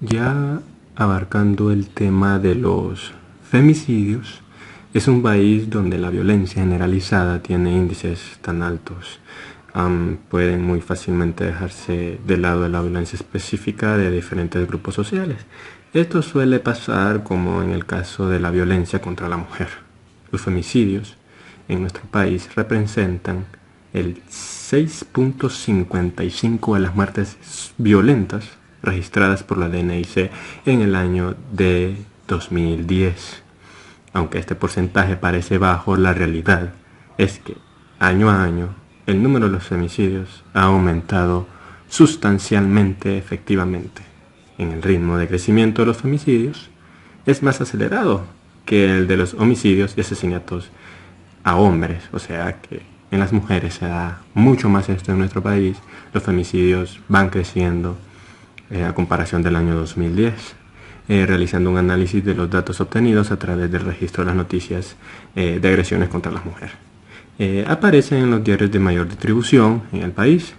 Ya abarcando el tema de los femicidios, es un país donde la violencia generalizada tiene índices tan altos. Pueden muy fácilmente dejarse de lado de la violencia específica de diferentes grupos sociales. Esto suele pasar como en el caso de la violencia contra la mujer. Los femicidios en nuestro país representan el 6.55 de las muertes violentas registradas por la DNIC en el año de 2010. Aunque este porcentaje parece bajo, la realidad es que año a año el número de los femicidios ha aumentado sustancialmente efectivamente. En el ritmo de crecimiento de los femicidios es más acelerado que el de los homicidios y asesinatos a hombres, o sea que en las mujeres se da mucho más esto en nuestro país. Los femicidios van creciendo a comparación del año 2010, realizando un análisis de los datos obtenidos a través del registro de las noticias de agresiones contra las mujeres. Aparecen en los diarios de mayor distribución en el país.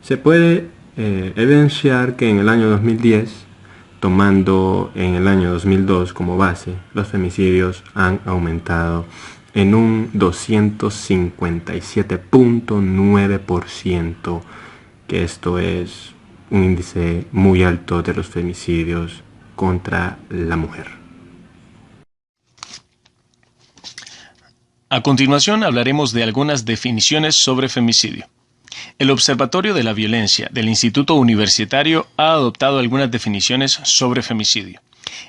Se puede evidenciar que en el año 2010, tomando en el año 2002 como base, los femicidios han aumentado en un 257.9%, que esto es un índice muy alto de los femicidios contra la mujer. A continuación hablaremos de algunas definiciones sobre femicidio. El Observatorio de la Violencia del Instituto Universitario ha adoptado algunas definiciones sobre femicidio.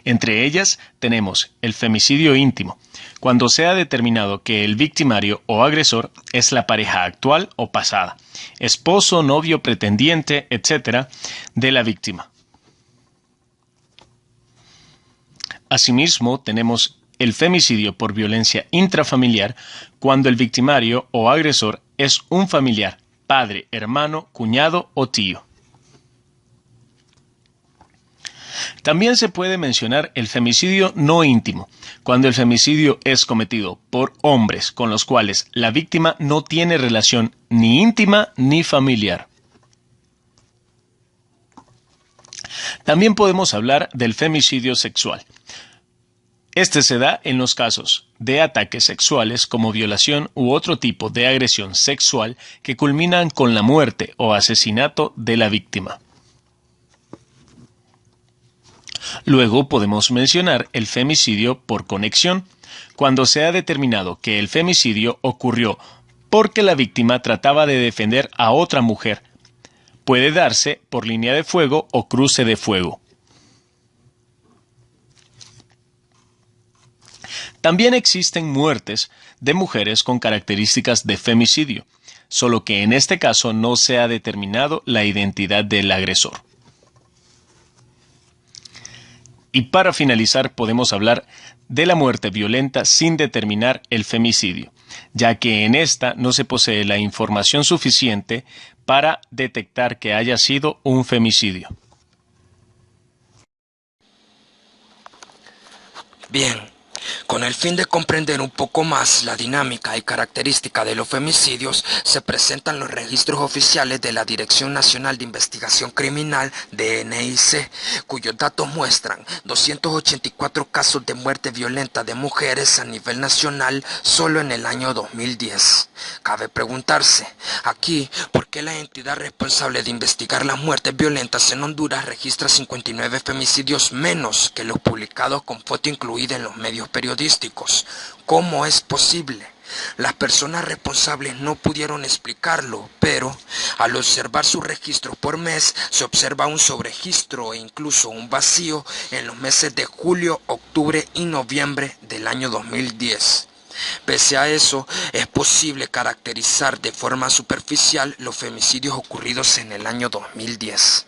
Entre ellas tenemos el femicidio íntimo, cuando se ha determinado que el victimario o agresor es la pareja actual o pasada, esposo, novio, pretendiente, etc., de la víctima. Asimismo, tenemos el femicidio por violencia intrafamiliar, cuando el victimario o agresor es un familiar, padre, hermano, cuñado o tío. También se puede mencionar el femicidio no íntimo, cuando el femicidio es cometido por hombres con los cuales la víctima no tiene relación ni íntima ni familiar. También podemos hablar del femicidio sexual. Este se da en los casos de ataques sexuales como violación u otro tipo de agresión sexual que culminan con la muerte o asesinato de la víctima. Luego podemos mencionar el femicidio por conexión, cuando se ha determinado que el femicidio ocurrió porque la víctima trataba de defender a otra mujer. Puede darse por línea de fuego o cruce de fuego. También existen muertes de mujeres con características de femicidio, solo que en este caso no se ha determinado la identidad del agresor. Y para finalizar podemos hablar de la muerte violenta sin determinar el femicidio, ya que en esta no se posee la información suficiente para detectar que haya sido un femicidio. Bien. Con el fin de comprender un poco más la dinámica y característica de los femicidios, se presentan los registros oficiales de la Dirección Nacional de Investigación Criminal, DNIC, cuyos datos muestran 284 casos de muerte violenta de mujeres a nivel nacional solo en el año 2010. Cabe preguntarse, aquí, ¿por qué la entidad responsable de investigar las muertes violentas en Honduras registra 59 femicidios menos que los publicados con foto incluida en los medios periodísticos? ¿Cómo es posible? Las personas responsables no pudieron explicarlo, pero al observar sus registros por mes, se observa un sobregistro e incluso un vacío en los meses de julio, octubre y noviembre del año 2010. Pese a eso, es posible caracterizar de forma superficial los femicidios ocurridos en el año 2010.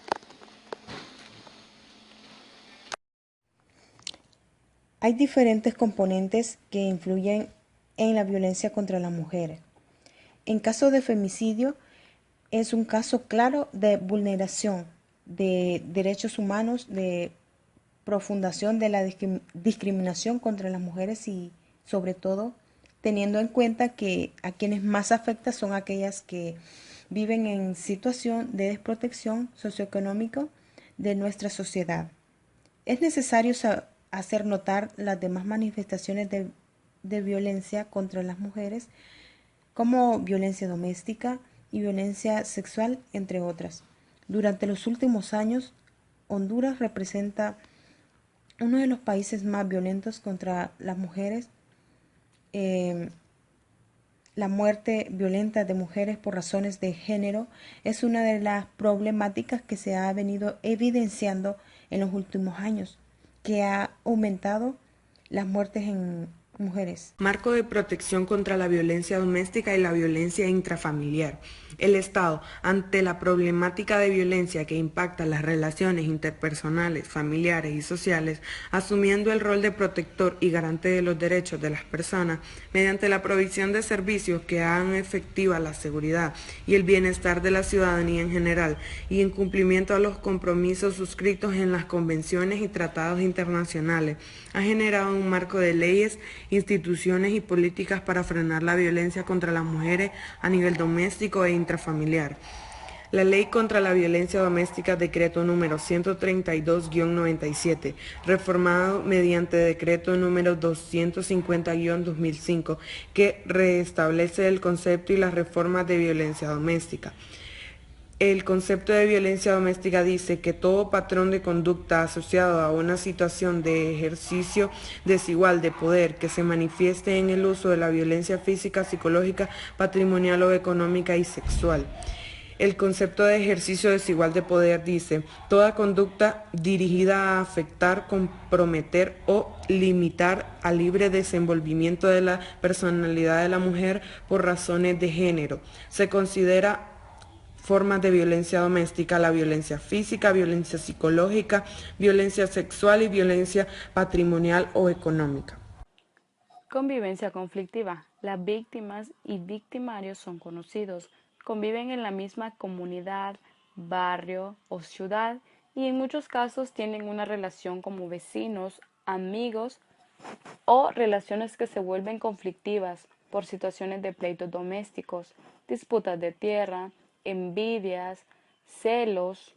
Hay diferentes componentes que influyen en la violencia contra la mujer. En caso de femicidio, es un caso claro de vulneración de derechos humanos, de profundación de la discriminación contra las mujeres y, sobre todo, teniendo en cuenta que a quienes más afecta son aquellas que viven en situación de desprotección socioeconómica de nuestra sociedad. Es necesario hacer notar las demás manifestaciones de violencia contra las mujeres, como violencia doméstica y violencia sexual, entre otras. Durante los últimos años, Honduras representa uno de los países más violentos contra las mujeres. La muerte violenta de mujeres por razones de género es una de las problemáticas que se ha venido evidenciando en los últimos años, que ha aumentado las muertes en mujeres. Marco de protección contra la violencia doméstica y la violencia intrafamiliar. El Estado, ante la problemática de violencia que impacta las relaciones interpersonales, familiares y sociales, asumiendo el rol de protector y garante de los derechos de las personas, mediante la provisión de servicios que hagan efectiva la seguridad y el bienestar de la ciudadanía en general, y en cumplimiento a los compromisos suscritos en las convenciones y tratados internacionales, ha generado un marco de leyes, instituciones y políticas para frenar la violencia contra las mujeres a nivel doméstico e intrafamiliar. La Ley contra la Violencia Doméstica, decreto número 132-97, reformado mediante decreto número 250-2005, que restablece el concepto y las reformas de violencia doméstica. El concepto de violencia doméstica dice que todo patrón de conducta asociado a una situación de ejercicio desigual de poder que se manifieste en el uso de la violencia física, psicológica, patrimonial o económica y sexual. El concepto de ejercicio desigual de poder dice toda conducta dirigida a afectar, comprometer o limitar al libre desenvolvimiento de la personalidad de la mujer por razones de género. Se considera formas de violencia doméstica: la violencia física, violencia psicológica, violencia sexual y violencia patrimonial o económica. Convivencia conflictiva. Las víctimas y victimarios son conocidos, conviven en la misma comunidad, barrio o ciudad y en muchos casos tienen una relación como vecinos, amigos o relaciones que se vuelven conflictivas por situaciones de pleitos domésticos, disputas de tierra, envidias, celos,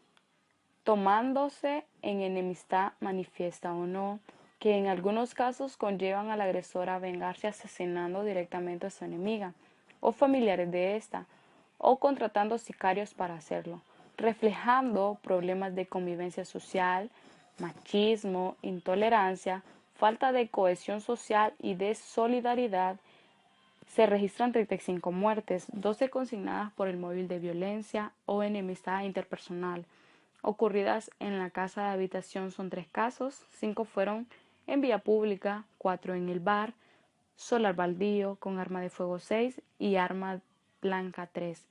tomándose en enemistad manifiesta o no, que en algunos casos conllevan al agresor a vengarse asesinando directamente a su enemiga o familiares de ésta, o contratando sicarios para hacerlo, reflejando problemas de convivencia social, machismo, intolerancia, falta de cohesión social y de solidaridad. Se registran 35 muertes, 12 consignadas por el móvil de violencia o enemistad interpersonal. Ocurridas en la casa de habitación son 3 casos, 5 fueron en vía pública, 4 en el bar, solar baldío con arma de fuego 6 y arma blanca 3.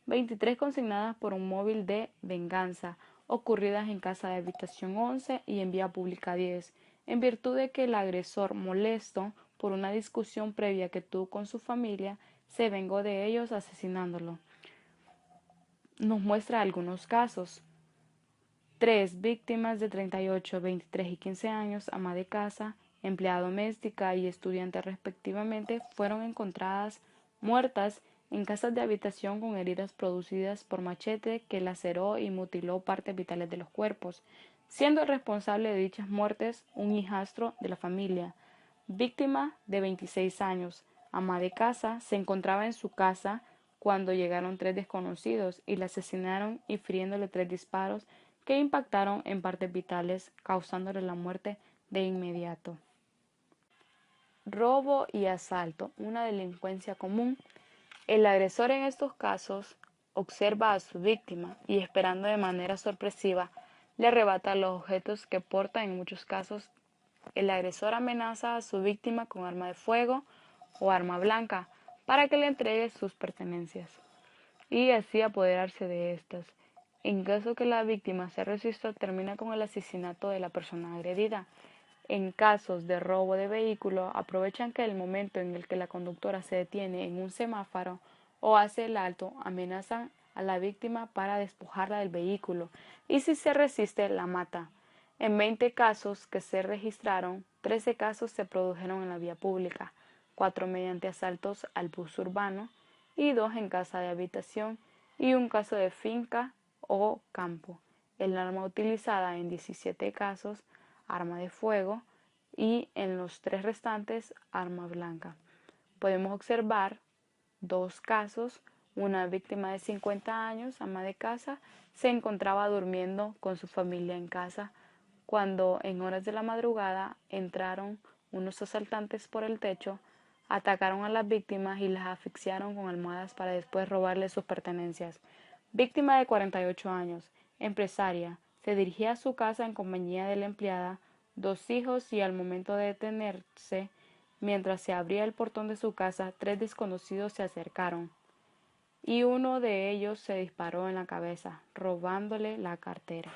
23 consignadas por un móvil de venganza, ocurridas en casa de habitación 11 y en vía pública 10, en virtud de que el agresor, molesto por una discusión previa que tuvo con su familia, se vengó de ellos asesinándolo. Nos muestra algunos casos. 3 víctimas de 38, 23 y 15 años, ama de casa, empleada doméstica y estudiante respectivamente, fueron encontradas muertas en casas de habitación con heridas producidas por machete que laceró y mutiló partes vitales de los cuerpos, siendo el responsable de dichas muertes un hijastro de la familia. Víctima de 26 años, ama de casa, se encontraba en su casa cuando llegaron 3 desconocidos y la asesinaron hiriéndole 3 disparos que impactaron en partes vitales, causándole la muerte de inmediato. Robo y asalto, una delincuencia común. El agresor en estos casos observa a su víctima y, esperando de manera sorpresiva, le arrebata los objetos que porta. En muchos casos, el agresor amenaza a su víctima con arma de fuego o arma blanca para que le entregue sus pertenencias y así apoderarse de estas. En caso que la víctima se resista, termina con el asesinato de la persona agredida. En casos de robo de vehículo, aprovechan que el momento en el que la conductora se detiene en un semáforo o hace el alto, amenazan a la víctima para despojarla del vehículo y si se resiste, la mata. En 20 casos que se registraron, 13 casos se produjeron en la vía pública, 4 mediante asaltos al bus urbano y 2 en casa de habitación y un caso de finca o campo. El arma utilizada en 17 casos arma de fuego, y en los 3 restantes, arma blanca. Podemos observar 2 casos. Una víctima de 50 años, ama de casa, se encontraba durmiendo con su familia en casa cuando en horas de la madrugada entraron unos asaltantes por el techo, atacaron a las víctimas y las asfixiaron con almohadas para después robarles sus pertenencias. Víctima de 48 años, empresaria, se dirigía a su casa en compañía de la empleada, 2 hijos, y al momento de detenerse, mientras se abría el portón de su casa, 3 desconocidos se acercaron y uno de ellos se disparó en la cabeza, robándole la cartera.